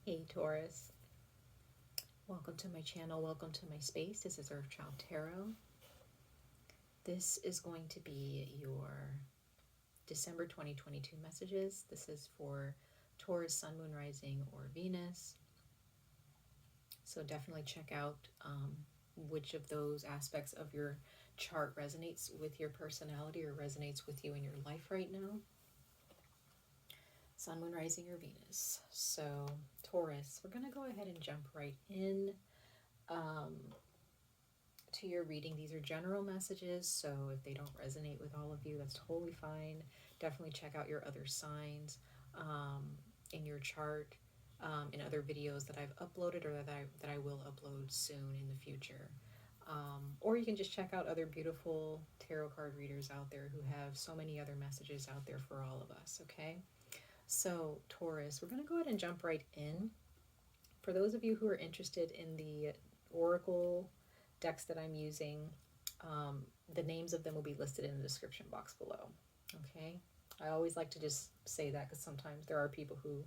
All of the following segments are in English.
Hey Taurus, welcome to my channel, welcome to my space. This is Earthchild Tarot. This is going to be your December 2022 messages. This is for Taurus, Sun, Moon, Rising, or Venus. So definitely check out which of those aspects of your chart resonates with your personality or resonates with you in your life right now. Sun, Moon, Rising, or Venus. So Taurus, we're going to go ahead and jump right in to your reading. These are general messages, so if they don't resonate with all of you, that's totally fine. Definitely check out your other signs in your chart, in other videos that I've uploaded or that I will upload soon in the future. Or you can just check out other beautiful tarot card readers out there who have so many other messages out there for all of us, okay? So Taurus, we're going to go ahead and jump right in. For those of you who are interested in the oracle decks that I'm using, the names of them will be listed in the description box below, okay? I always like to just say that because sometimes there are people who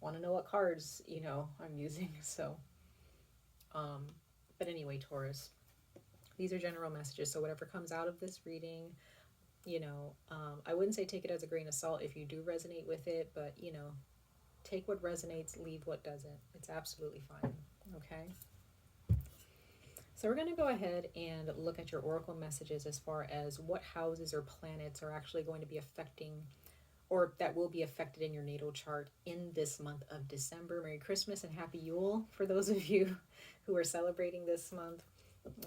want to know what cards, I'm using, so but anyway, Taurus, these are general messages, so whatever comes out of this reading, I wouldn't say take it as a grain of salt if you do resonate with it, but take what resonates, leave what doesn't. It's absolutely fine, okay? So we're going to go ahead and look at your oracle messages as far as what houses or planets are actually going to be affecting, or that will be affected in your natal chart in this month of December. Merry Christmas and Happy Yule for those of you who are celebrating this month,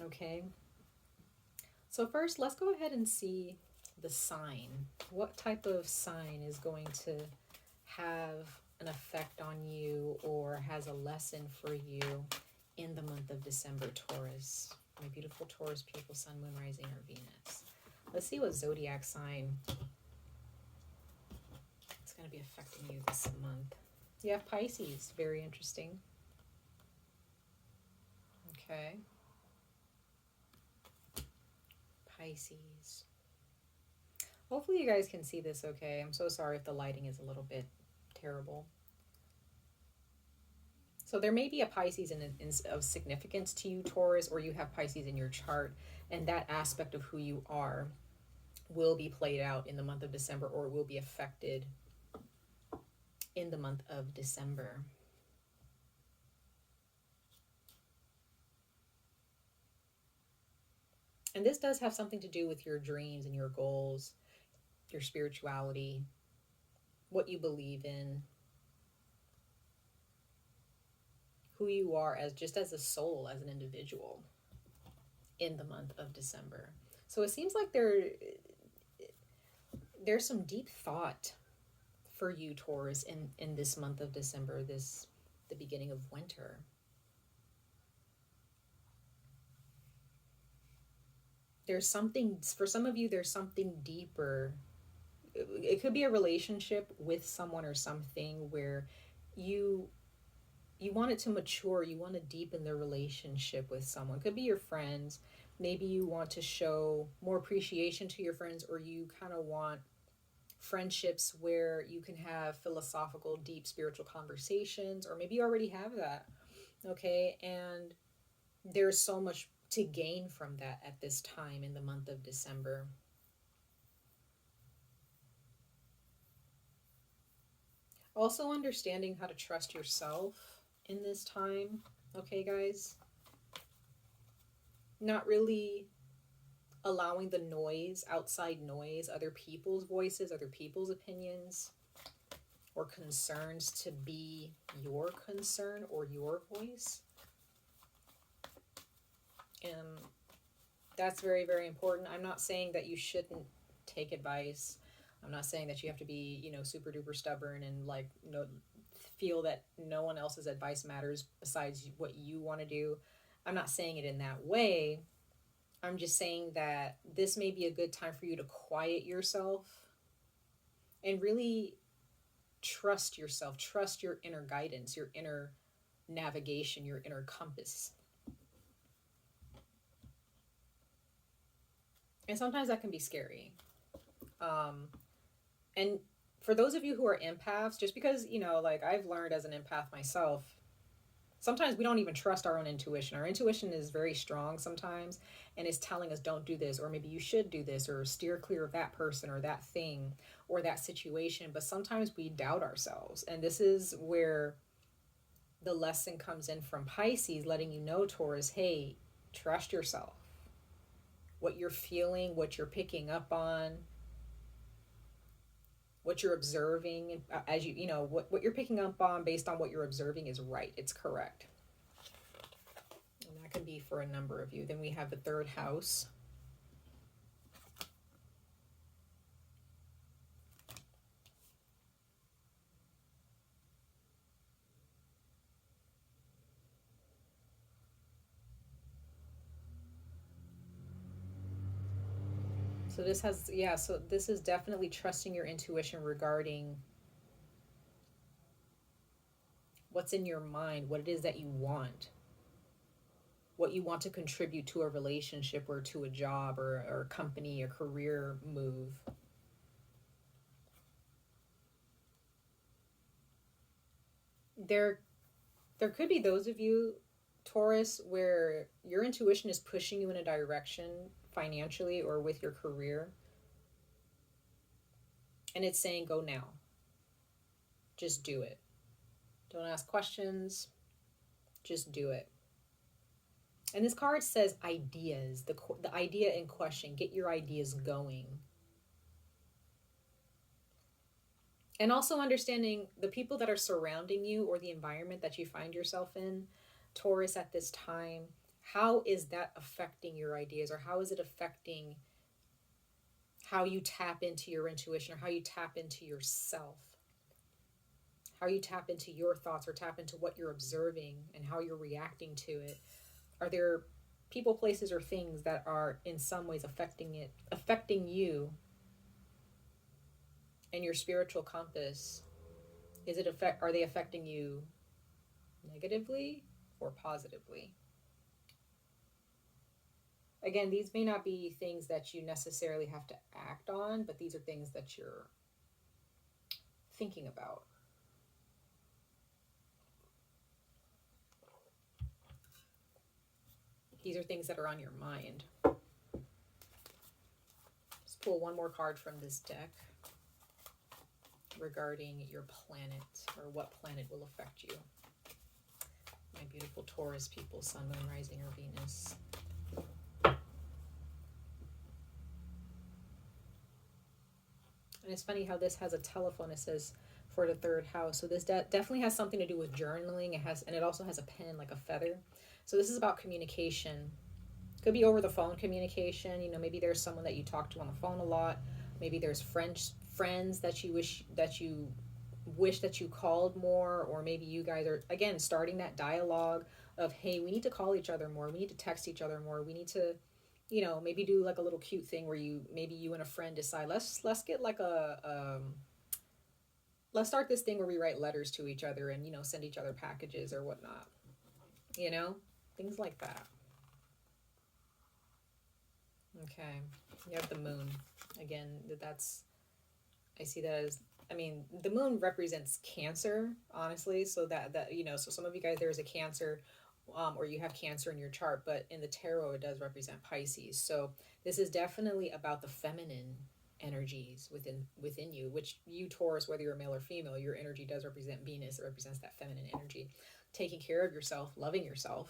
okay? So first, let's go ahead and see the sign. What type of sign is going to have an effect on you or has a lesson for you in the month of December, Taurus? My beautiful Taurus people, Sun, Moon, Rising, or Venus. Let's see what zodiac sign is going to be affecting you this month. You have Pisces, very interesting. Okay. Pisces. Hopefully you guys can see this okay. I'm so sorry if the lighting is a little bit terrible. So there may be a Pisces of significance to you, Taurus, or you have Pisces in your chart, and that aspect of who you are will be played out in the month of December, or will be affected in the month of December. And this does have something to do with your dreams and your goals, your spirituality, what you believe in, who you are as a soul, as an individual in the month of December. So it seems like there's some deep thought for you, Taurus, in this month of December, the beginning of winter. There's something, for some of you, there's something deeper. It could be a relationship with someone or something where you want it to mature, you want to deepen the relationship with someone. It could be your friends. Maybe you want to show more appreciation to your friends, or you kind of want friendships where you can have philosophical, deep spiritual conversations, or maybe you already have that, okay? And there's so much to gain from that at this time in the month of December. Also understanding how to trust yourself in this time, okay, guys? Not really allowing the noise, outside noise, other people's voices, other people's opinions or concerns to be your concern or your voice. And that's very, very important. I'm not saying that you shouldn't take advice. I'm not saying that you have to be, super duper stubborn and feel that no one else's advice matters besides what you want to do. I'm not saying it in that way. I'm just saying that this may be a good time for you to quiet yourself and really trust yourself, trust your inner guidance, your inner navigation, your inner compass. And sometimes that can be scary. And For those of you who are empaths, just because, you know, like I've learned as an empath myself, sometimes we don't even trust our own intuition. Our intuition is very strong sometimes and is telling us don't do this, or maybe you should do this, or steer clear of that person or that thing or that situation. But sometimes we doubt ourselves. And this is where the lesson comes in from Pisces, letting you know, Taurus, hey, trust yourself. What you're feeling, what you're picking up on, what you're observing, as you know, what you're picking up on based on what you're observing is right. It's correct. And that can be for a number of you. Then we have the third house. So this has, yeah, so this is definitely trusting your intuition regarding what's in your mind, what it is that you want, what you want to contribute to a relationship or to a job or a company, a career move. There could be those of you, Taurus, where your intuition is pushing you in a direction financially or with your career, and it's saying go now. Just do it. Don't ask questions. Just do it. And this card says ideas, the idea in question. Get your ideas going. And also understanding the people that are surrounding you or the environment that you find yourself in, Taurus, at this time. How is that affecting your ideas, or how is it affecting how you tap into your intuition, or how you tap into yourself? How you tap into your thoughts, or tap into what you're observing and how you're reacting to it. Are there people, places, or things that are in some ways affecting you and your spiritual compass? Are they affecting you negatively or positively? Again, these may not be things that you necessarily have to act on, but these are things that you're thinking about. These are things that are on your mind. Let's pull one more card from this deck regarding your planet, or what planet will affect you. My beautiful Taurus people, Sun, Moon, Rising, or Venus. And it's funny how this has a telephone. It says for the third house. So this definitely has something to do with journaling. And it also has a pen, like a feather. So this is about communication. Could be over the phone communication. You know, maybe there's someone that you talk to on the phone a lot. Maybe there's friends that you wish that you called more, or maybe you guys are, again, starting that dialogue of, hey, we need to call each other more. We need to text each other more. We need to, you know, maybe do like a little cute thing where you and a friend decide, let's get like let's start this thing where we write letters to each other and, you know, send each other packages or whatnot, you know, things like that. Okay, you have the moon. Again, I see that as, I mean, the moon represents Cancer, honestly. So that you know, so some of you guys, there's a Cancer, or you have Cancer in your chart, but in the tarot, it does represent Pisces. So this is definitely about the feminine energies within you, which you, Taurus, whether you're male or female, your energy does represent Venus. It represents that feminine energy. Taking care of yourself, loving yourself,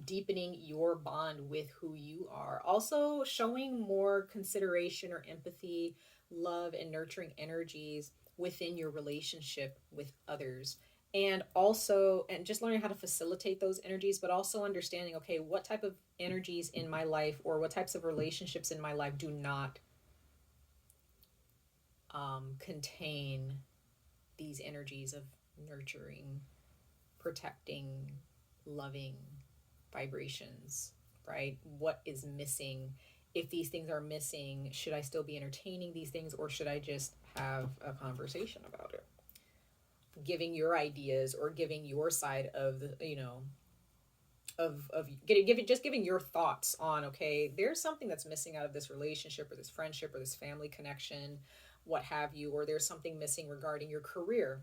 deepening your bond with who you are. Also showing more consideration or empathy, love, and nurturing energies within your relationship with others. And also, and just learning how to facilitate those energies, but also understanding, okay, what type of energies in my life, or what types of relationships in my life do not contain these energies of nurturing, protecting, loving vibrations, right? What is missing? If these things are missing, should I still be entertaining these things, or should I just have a conversation about it? Giving your ideas, or giving your side of the, you know, giving your thoughts on, okay, there's something that's missing out of this relationship or this friendship or this family connection. what have you, or there's something missing regarding your career.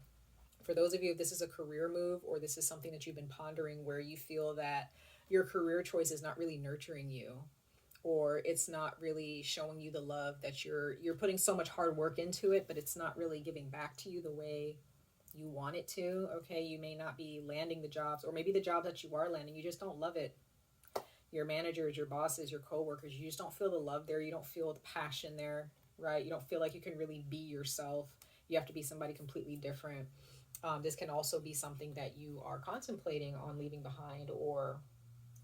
For those of you, if this is a career move or this is something that you've been pondering where you feel that your career choice is not really nurturing you, or it's not really showing you the love that you're putting so much hard work into it, but it's not really giving back to you the way you want it to. Okay, you may not be landing the jobs, or maybe the job that you are landing, you just don't love it. Your managers, your bosses, your coworkers, you just don't feel the love there. You don't feel the passion there, right? You don't feel like you can really be yourself. You have to be somebody completely different. This can also be something that you are contemplating on leaving behind or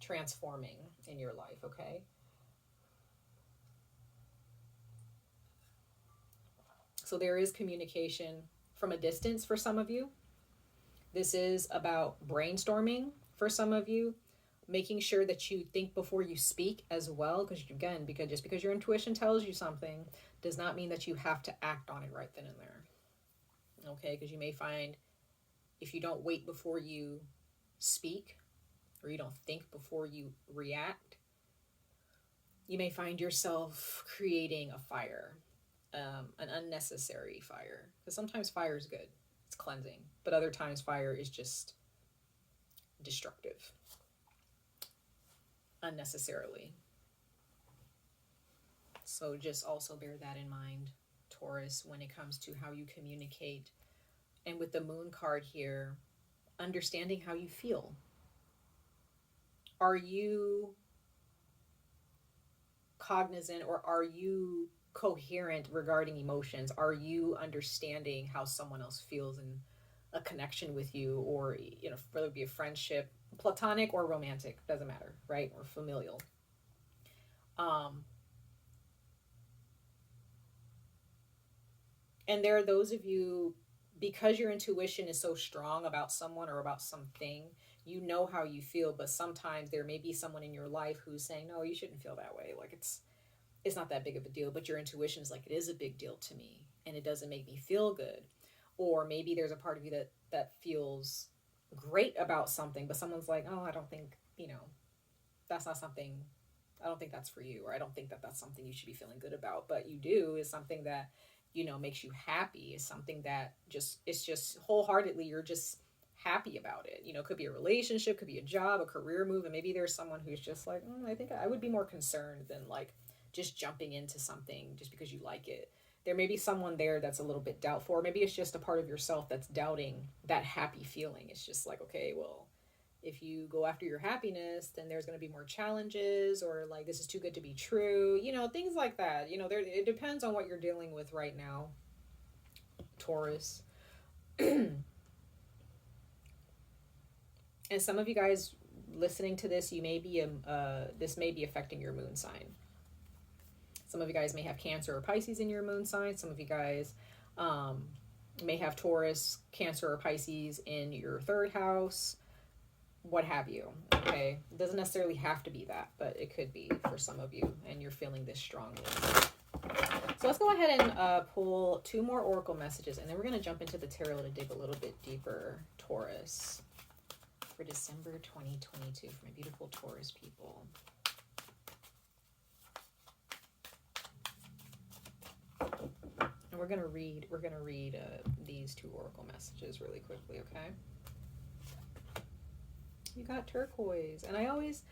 transforming in your life, okay? So there is communication from a distance for some of you. This is about brainstorming for some of you, making sure that you think before you speak as well, because again, just because your intuition tells you something does not mean that you have to act on it right then and there. Okay, because you may find if you don't wait before you speak, or you don't think before you react, you may find yourself creating a fire, an unnecessary fire. Because sometimes fire is good, it's cleansing, but other times fire is just destructive unnecessarily. So just also bear that in mind, Taurus, when it comes to how you communicate. And with the moon card here, understanding how you feel. Are you cognizant, or are you coherent regarding emotions? Are you understanding how someone else feels in a connection with you, or whether it be a friendship, platonic or romantic, doesn't matter, right? Or familial. And there are those of you, because your intuition is so strong about someone or about something, you know how you feel, but sometimes there may be someone in your life who's saying, no, you shouldn't feel that way. Like it's not that big of a deal, but your intuition is like, it is a big deal to me and it doesn't make me feel good. Or maybe there's a part of you that feels great about something, but someone's like, oh, I don't think, that's not something, I don't think that's for you, or I don't think that that's something you should be feeling good about, but you do, is something that, makes you happy, is something that it's just wholeheartedly, you're just happy about it. It could be a relationship, could be a job, a career move, and maybe there's someone who's just like, I think I would be more concerned than like just jumping into something just because you like it. There may be someone there that's a little bit doubtful, or maybe it's just a part of yourself that's doubting that happy feeling. It's just like, okay, well, if you go after your happiness, then there's going to be more challenges, or like this is too good to be true, things like that. It depends on what you're dealing with right now, Taurus. And some of you guys listening to this, you may be this may be affecting your moon sign. Some of you guys may have Cancer or Pisces in your moon sign. Some of you guys may have Taurus, Cancer, or Pisces in your third house, what have you. Okay, it doesn't necessarily have to be that, but it could be for some of you, and you're feeling this strongly. So let's go ahead and pull 2 more oracle messages, and then we're going to jump into the tarot to dig a little bit deeper, Taurus, for December 2022, for my beautiful Taurus people. And we're gonna read these 2 oracle messages really quickly, okay? You got turquoise, and I always,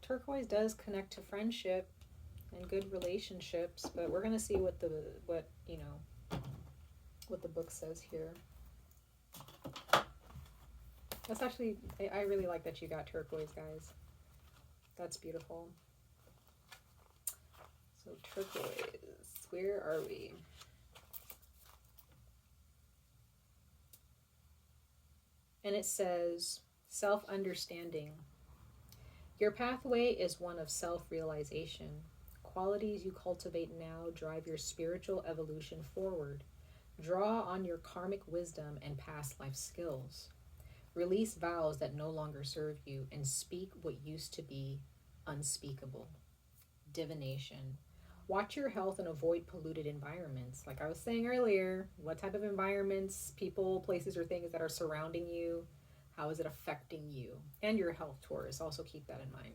turquoise does connect to friendship and good relationships, but we're gonna see what the book says here. That's actually, I really like that you got turquoise, guys. That's beautiful. So turquoise, where are we? And it says, self-understanding. Your pathway is one of self-realization. Qualities you cultivate now drive your spiritual evolution forward. Draw on your karmic wisdom and past life skills. Release vows that no longer serve you and speak what used to be unspeakable. Divination. Watch your health and avoid polluted environments. Like I was saying earlier, what type of environments, people, places, or things that are surrounding you, how is it affecting you and your health, Taurus? Also keep that in mind.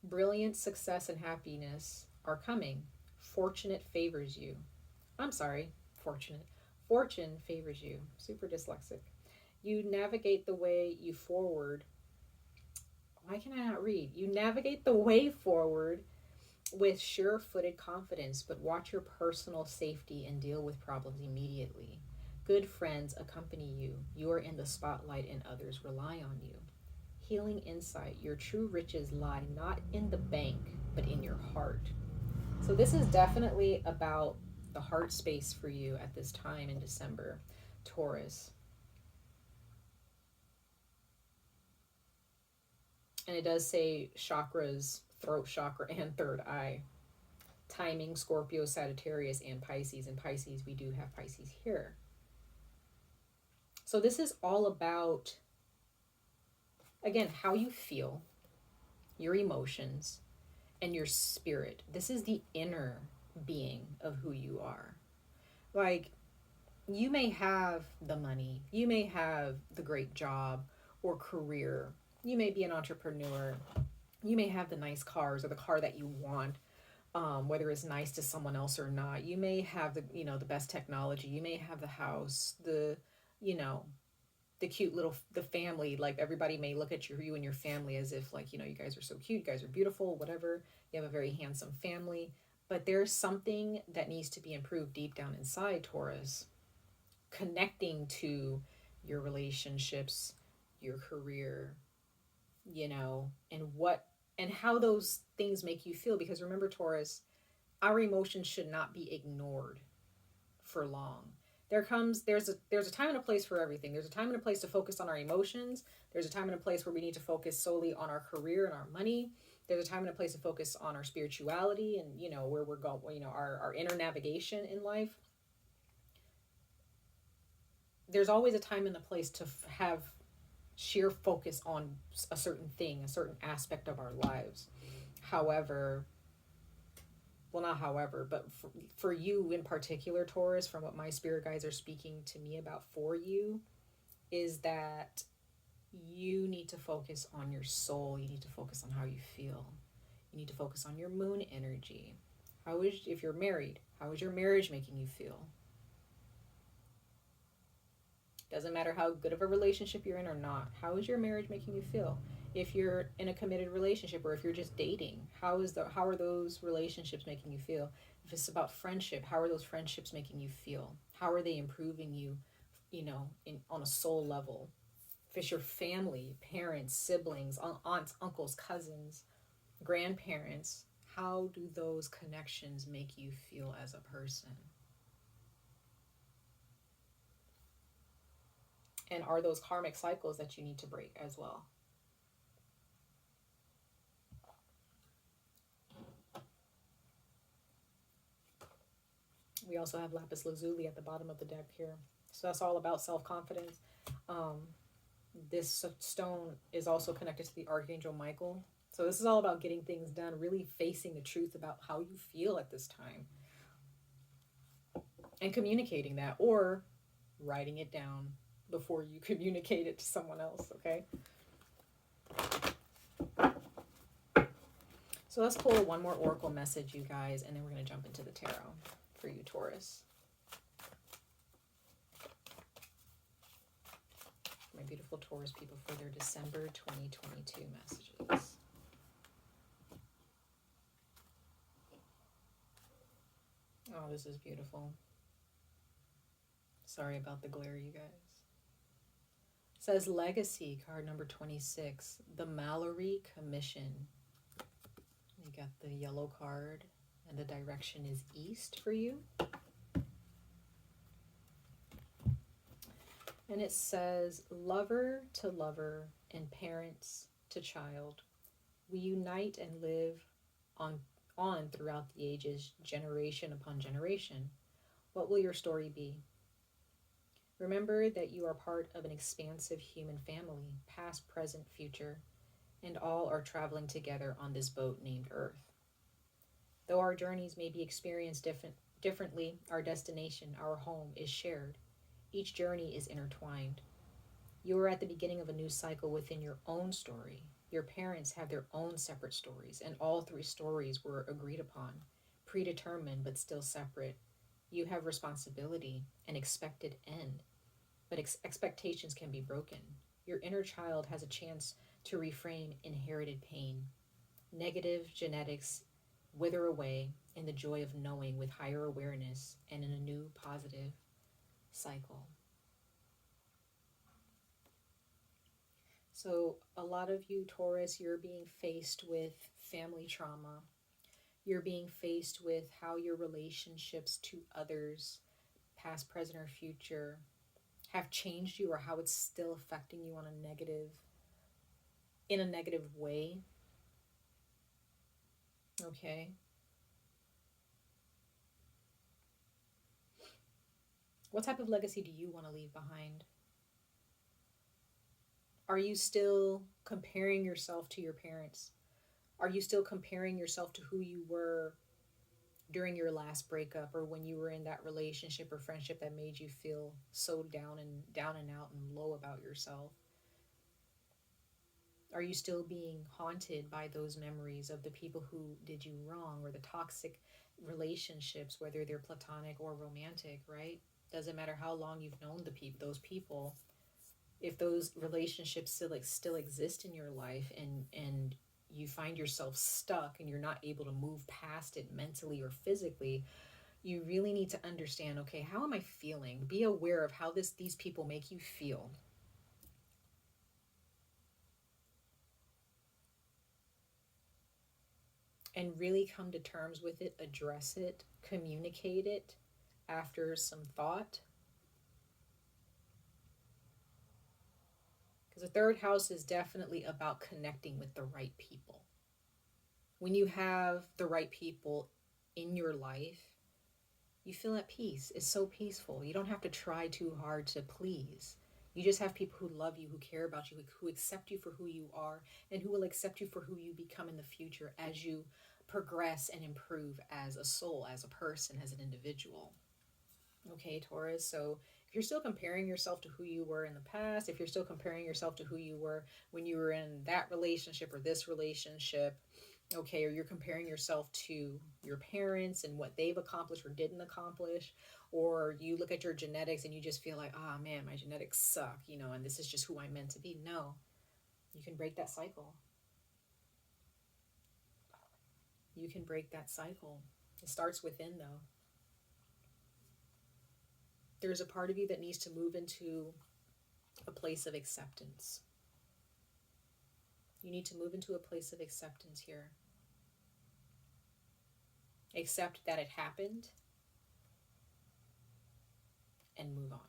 Brilliant success and happiness are coming. Fortunate favors you. I'm sorry, fortunate. Fortune favors you. Super dyslexic. You navigate the way you forward. Why can I not read? You navigate the way forward with sure-footed confidence, but watch your personal safety and deal with problems immediately. Good friends accompany you. You are in the spotlight and others rely on you. Healing insight. Your true riches lie not in the bank, but in your heart. So this is definitely about the heart space for you at this time in December, Taurus. And it does say chakras, throat chakra and third eye. Timing, Scorpio, Sagittarius, and Pisces. And Pisces, we do have Pisces here. So this is all about, again, how you feel, your emotions, and your spirit. This is the inner being of who you are. Like, you may have the money, you may have the great job or career, you may be an entrepreneur, you may have the nice cars or the car that you want, whether it's nice to someone else or not. You may have the best technology, you may have the house, you know the cute little the family. Like, everybody may look at you and your family as if, like, you guys are so cute, you guys are beautiful, whatever. You have a very handsome family, but there's something that needs to be improved deep down inside, Taurus, connecting to your relationships, your career, and how those things make you feel. Because remember, Taurus, our emotions should not be ignored for long. There's a time and a place for everything. There's a time and a place to focus on our emotions. There's a time and a place where we need to focus solely on our career and our money. There's a time and a place to focus on our spirituality and where we're going, our inner navigation in life. There's always a time and a place to have sheer focus on a certain thing, a certain aspect of our lives. However, well, not however, but for you in particular, Taurus, from what my spirit guides are speaking to me about for you, is that you need to focus on your soul. You need to focus on how you feel. You need to focus on your moon energy. If you're married, how is your marriage making you feel? Doesn't matter how good of a relationship you're in or not. How is your marriage making you feel? If you're in a committed relationship, or if you're just dating, how are those relationships making you feel? If it's about friendship, how are those friendships making you feel? How are they improving you, on a soul level? If it's your family, parents, siblings, aunts, uncles, cousins, grandparents, how do those connections make you feel as a person? And are those karmic cycles that you need to break as well? We also have lapis lazuli at the bottom of the deck here. So that's all about self-confidence. This stone is also connected to the Archangel Michael. So this is all about getting things done, really facing the truth about how you feel at this time. And communicating that, or writing it down before you communicate it to someone else, okay? So let's pull one more oracle message, you guys, and then we're going to jump into the tarot for you, Taurus. My beautiful Taurus people, for their December 2022 messages. Oh, this is beautiful. Sorry about the glare, you guys. It says Legacy, card number 26, the Mallory Commission. You got the yellow card, and the direction is east for you. And it says, lover to lover and parents to child, we unite and live on throughout the ages, generation upon generation. What will your story be? Remember that you are part of an expansive human family, past, present, future, and all are traveling together on this boat named Earth. Though our journeys may be experienced differently, our destination, our home, is shared. Each journey is intertwined. You are at the beginning of a new cycle within your own story. Your parents have their own separate stories, and all three stories were agreed upon, predetermined but still separate. You have responsibility and expected end, but expectations can be broken. Your inner child has a chance to reframe inherited pain. Negative genetics wither away in the joy of knowing with higher awareness and in a new positive cycle. So, a lot of you, Taurus, you're being faced with family trauma. You're being faced with how your relationships to others, past, present, or future, have changed you, or how it's still affecting you in a negative way. Okay. What type of legacy do you want to leave behind? Are you still comparing yourself to your parents? Are you still comparing yourself to who you were during your last breakup, or when you were in that relationship or friendship that made you feel so down and out and low about yourself? Are you still being haunted by those memories of the people who did you wrong, or the toxic relationships, whether they're platonic or romantic, right? Doesn't matter how long you've known those people. If those relationships still exist in your life, and you find yourself stuck and you're not able to move past it mentally or physically, you really need to understand, okay, how am I feeling? Be aware of how these people make you feel. And really come to terms with it, address it, communicate it after some thought. Because the third house is definitely about connecting with the right people. When you have the right people in your life, you feel at peace. It's so peaceful. You don't have to try too hard to please. You just have people who love you, who care about you, who accept you for who you are, and who will accept you for who you become in the future as you progress and improve as a soul, as a person, as an individual. Okay, Taurus. So if you're still comparing yourself to who you were in the past, if you're still comparing yourself to who you were when you were in that relationship or this relationship, okay, or you're comparing yourself to your parents and what they've accomplished or didn't accomplish, or you look at your genetics and you just feel like, ah, man, my genetics suck, and this is just who I'm meant to be. No, you can break that cycle. You can break that cycle. It starts within, though. There's a part of you that needs to move into a place of acceptance. You need to move into a place of acceptance here. Accept that it happened and move on.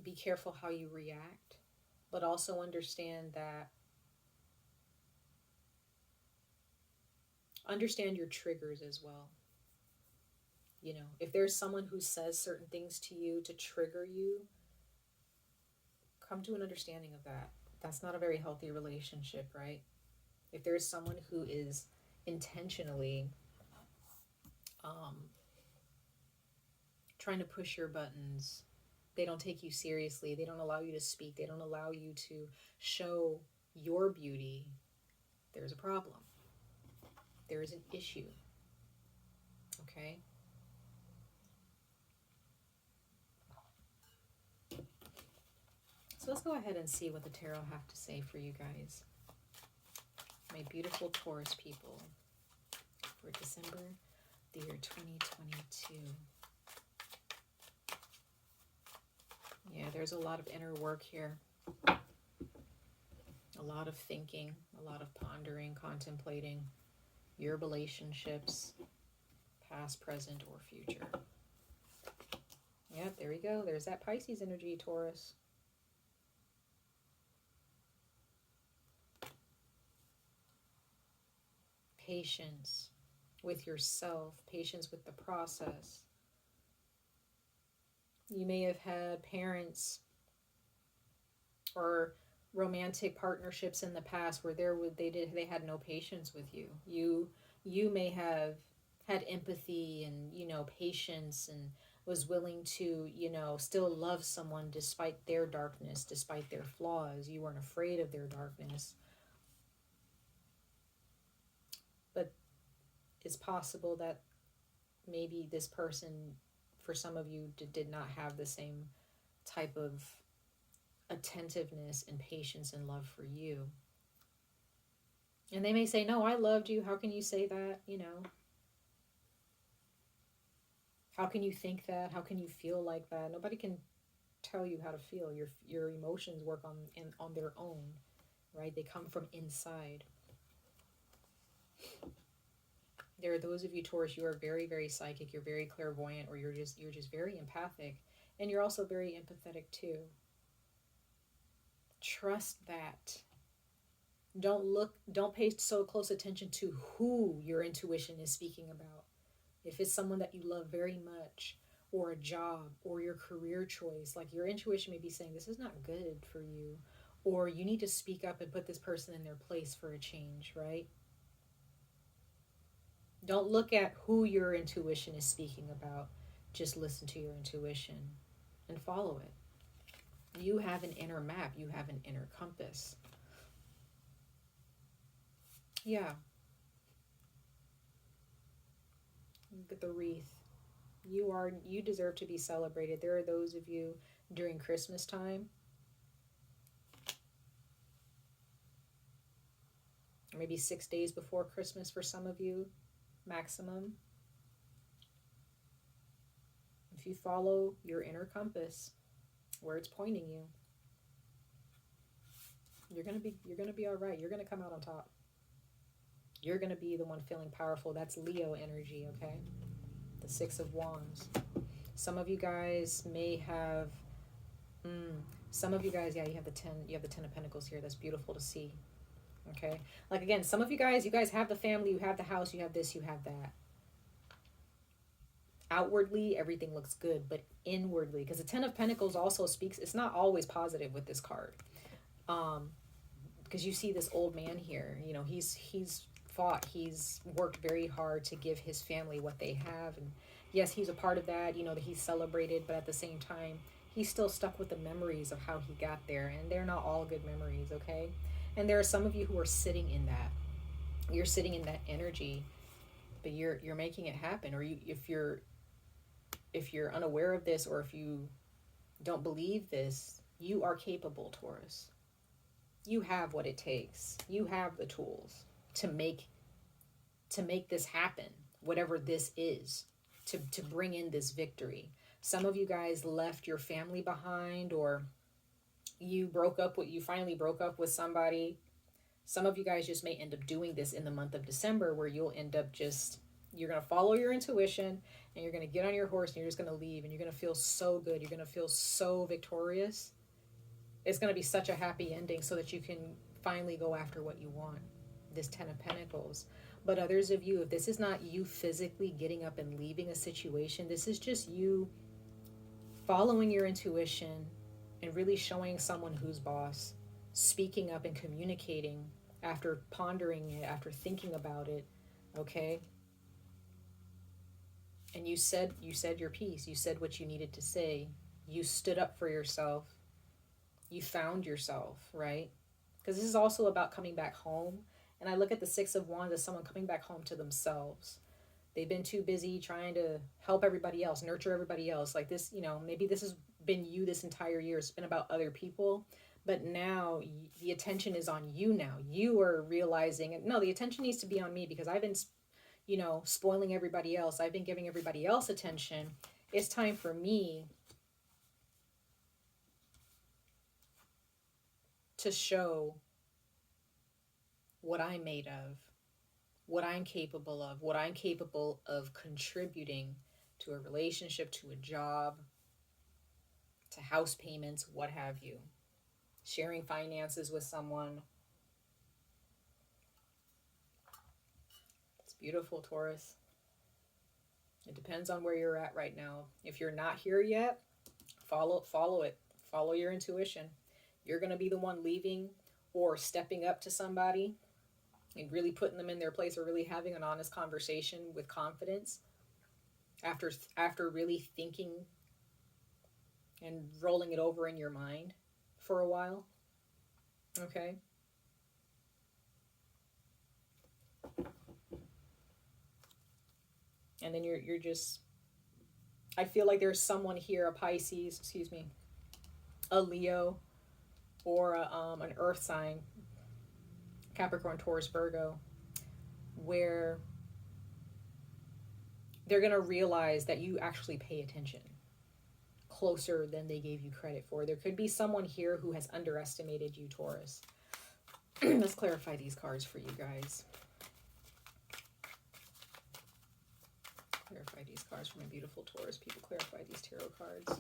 Be careful how you react, but also understand your triggers as well. If there's someone who says certain things to you to trigger you, come to an understanding of that. That's not a very healthy relationship, right? If there's someone who is intentionally trying to push your buttons, they don't take you seriously, they don't allow you to speak, they don't allow you to show your beauty, there's a problem. There is an issue. Okay? So let's go ahead and see what the tarot have to say for you guys. My beautiful Taurus people, for December, the year 2022. Yeah, there's a lot of inner work here. A lot of thinking, a lot of pondering, contemplating your relationships, past, present, or future. Yeah, there we go. There's that Pisces energy, Taurus. Patience with yourself, patience with the process. You may have had parents or romantic partnerships in the past where they had no patience with you. You may have had empathy and patience, and was willing to still love someone despite their darkness, despite their flaws. You weren't afraid of their darkness. But it's possible that maybe this person, for some of you, did not have the same type of attentiveness and patience and love for you. And they may say, no, I loved you. How can you say that? You know, how can you think that? How can you feel like that? Nobody can tell you how to feel. Your emotions work on their own, right? They come from inside. There are those of you, Taurus, you are very, very psychic. You're very clairvoyant, or you're just very empathic, and you're also very empathetic too. Trust that. Don't pay so close attention to who your intuition is speaking about. If it's someone that you love very much, or a job, or your career choice, like your intuition may be saying, this is not good for you, or you need to speak up and put this person in their place for a change, right? Don't look at who your intuition is speaking about. Just listen to your intuition and follow it. You have an inner map. You have an inner compass. Yeah. Look at the wreath. You deserve to be celebrated. There are those of you during Christmas time, or maybe 6 days before Christmas for some of you, maximum. If you follow your inner compass, where it's pointing you, you're gonna be all right. You're gonna come out on top. You're gonna be the one feeling powerful. That's Leo energy, okay? The 6 of Wands. Some of you guys may have, some of you guys, yeah, you have the 10 of Pentacles here. That's beautiful to see. Okay, like again, some of you guys have the family, you have the house, you have this, you have that. Outwardly, everything looks good, but inwardly, because the 10 of Pentacles also speaks, it's not always positive with this card. Because you see this old man here, you know, he's fought, he's worked very hard to give his family what they have, and yes, he's a part of that, you know, that he's celebrated, but at the same time, he's still stuck with the memories of how he got there, and they're not all good memories, okay? And there are some of you who are sitting in that. You're sitting in that energy, but you're making it happen. Or if you're unaware of this, or if you don't believe this, you are capable, Taurus. You have what it takes. You have the tools to make this happen, whatever this is, to bring in this victory. Some of you guys left your family behind, or you finally broke up with somebody. Some of you guys just may end up doing this in the month of December, where you'll end up you're going to follow your intuition, and you're going to get on your horse, and you're just going to leave, and you're going to feel so good. You're going to feel so victorious. It's going to be such a happy ending, so that you can finally go after what you want, this 10 of Pentacles. But others of you, if this is not you physically getting up and leaving a situation, this is just you following your intuition and really showing someone who's boss, speaking up and communicating after pondering it, after thinking about it, okay? And you said your piece. You said what you needed to say. You stood up for yourself. You found yourself, right? Because this is also about coming back home. And I look at the 6 of Wands as someone coming back home to themselves. They've been too busy trying to help everybody else, nurture everybody else. Like this, you know, maybe this has been you this entire year. It's been about other people. But now the attention is on you now. You are realizing, no, the attention needs to be on me, because I've been, you know, spoiling everybody else. I've been giving everybody else attention. It's time for me to show what I'm made of, what I'm capable of, what I'm capable of contributing to a relationship, to a job, to house payments, what have you. Sharing finances with someone. It's beautiful, Taurus. It depends on where you're at right now. If you're not here yet, follow it. Follow your intuition. You're going to be the one leaving or stepping up to somebody and really putting them in their place, or really having an honest conversation with confidence after really thinking and rolling it over in your mind for a while. Okay? And then you're just, I feel like there's someone here, a Pisces, excuse me, a Leo, or an earth sign, Capricorn, Taurus, Virgo, where they're going to realize that you actually pay attention closer than they gave you credit for. There could be someone here who has underestimated you, Taurus. Let's clarify these cards for you guys. Clarify these cards for my beautiful Taurus people. Clarify these tarot cards.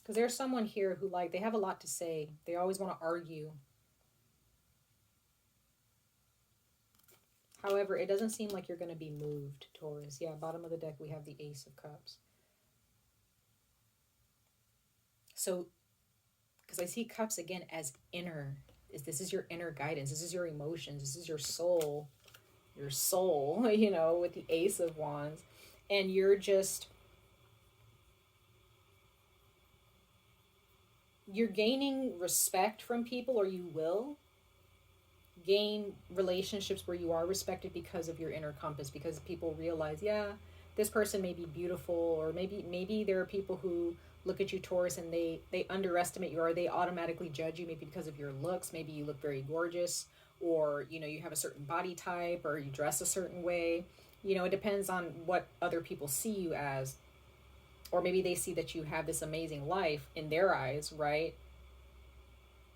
Because there's someone here who, like, they have a lot to say. They always want to argue. However, it doesn't seem like you're going to be moved, Taurus. Yeah, bottom of the deck, we have the Ace of Cups. So, because I see cups again as inner. This is your inner guidance. This is your emotions. This is your soul. Your soul, you know, with the Ace of Wands. And you're just... you're gaining respect from people, or you will gain relationships where you are respected because of your inner compass, because people realize, yeah, this person may be beautiful, or maybe there are people who look at you, Taurus, and they underestimate you, or they automatically judge you, maybe because of your looks. Maybe you look very gorgeous, or, you know, you have a certain body type, or you dress a certain way. You know, it depends on what other people see you as. Or maybe they see that you have this amazing life in their eyes, right?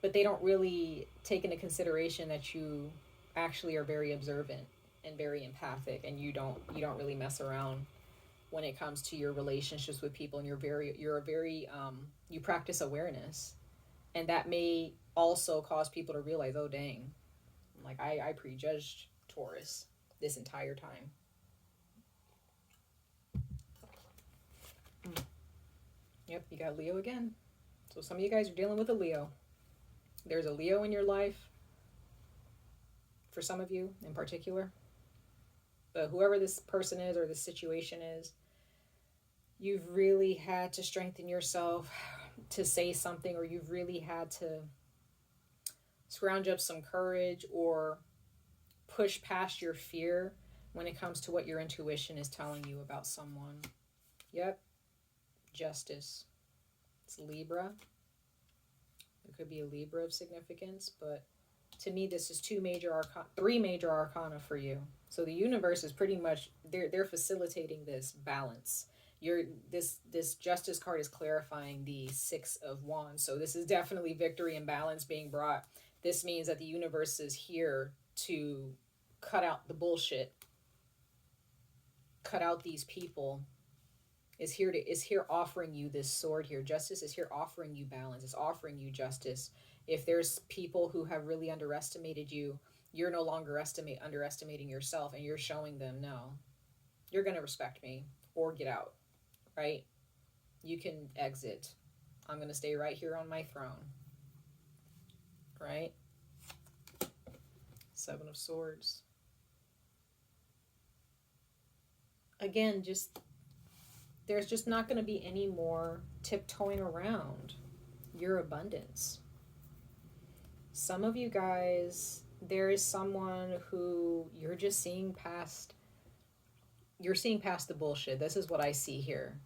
But they don't really take into consideration that you actually are very observant and very empathic, and you don't really mess around when it comes to your relationships with people, and you practice awareness. And that may also cause people to realize, oh dang, like I prejudged Taurus this entire time. Yep, you got Leo again. So some of you guys are dealing with a Leo. There's a Leo in your life, for some of you in particular. But whoever this person is or this situation is, you've really had to strengthen yourself to say something, or you've really had to scrounge up some courage or push past your fear when it comes to what your intuition is telling you about someone. Yep. Justice. It's Libra. It could be a Libra of significance, but to me, this is three major arcana for you. So the universe is pretty much, they're facilitating this balance. This Justice card is clarifying the Six of Wands. So this is definitely victory and balance being brought. This means that the universe is here to cut out the bullshit, cut out these people. Is here offering you this sword here. Justice is here offering you balance. It's offering you justice. If there's people who have really underestimated you, you're no longer underestimating yourself, and you're showing them, no, you're going to respect me, or get out, right? You can exit. I'm going to stay right here on my throne, right? Seven of Swords. Again, there's just not going to be any more tiptoeing around your abundance. Some of you guys, there is someone who you're just seeing past. You're seeing past the bullshit. This is what I see here.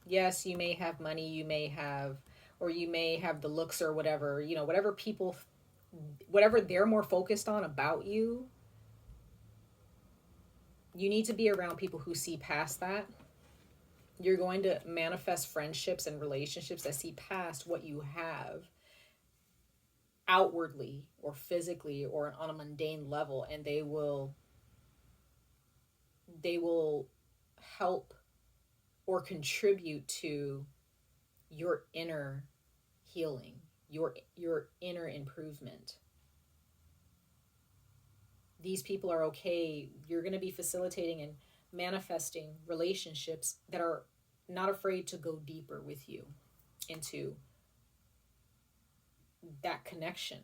Yes, you may have money, you may have the looks or whatever, you know, whatever they're more focused on about you. You need to be around people who see past that. You're going to manifest friendships and relationships that see past what you have outwardly or physically or on a mundane level, and they will help or contribute to your inner healing, your inner improvement. These people are okay. You're going to be facilitating and manifesting relationships that are not afraid to go deeper with you into that connection,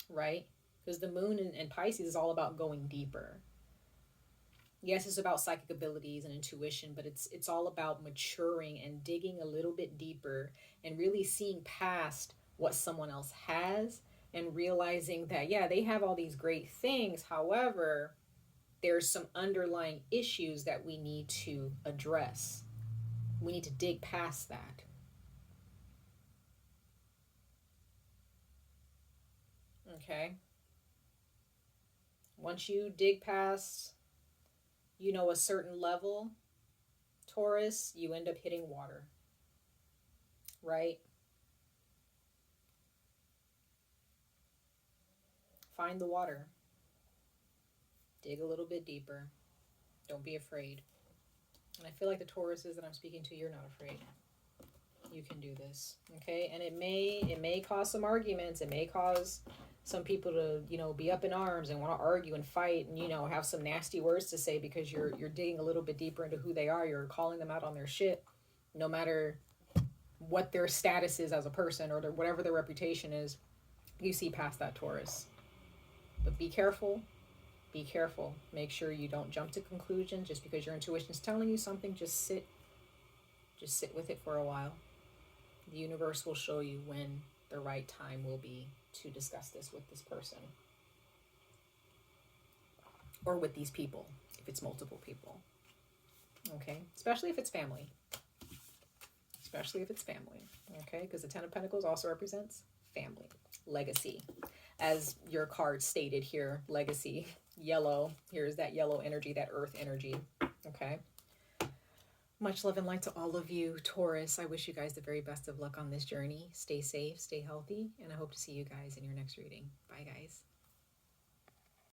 right? Because the moon in Pisces is all about going deeper. Yes, it's about psychic abilities and intuition, but it's all about maturing and digging a little bit deeper and really seeing past what someone else has and realizing that yeah, they have all these great things. However, there's some underlying issues that we need to address. We need to dig past that. Okay? Once you dig past, a certain level, Taurus, you end up hitting water, right? Find the water. Dig a little bit deeper. Don't be afraid. And I feel like the Tauruses that I'm speaking to, you're not afraid. You can do this, okay? And it may cause some arguments. It may cause some people to be up in arms and want to argue and fight and have some nasty words to say because you're digging a little bit deeper into who they are. You're calling them out on their shit, no matter what their status is as a person or whatever their reputation is. You see past that, Taurus. But be careful. Be careful. Make sure you don't jump to conclusions just because your intuition is telling you something. Just sit with it for a while. The universe will show you when the right time will be to discuss this with this person or with these people if it's multiple people. Okay? Especially if it's family. Okay? Because the Ten of Pentacles also represents family, legacy. As your card stated here, legacy, yellow. Here's that yellow energy, that earth energy. Okay? Much love and light to all of you, Taurus. I wish you guys the very best of luck on this journey. Stay safe, stay healthy, and I hope to see you guys in your next reading. Bye, guys.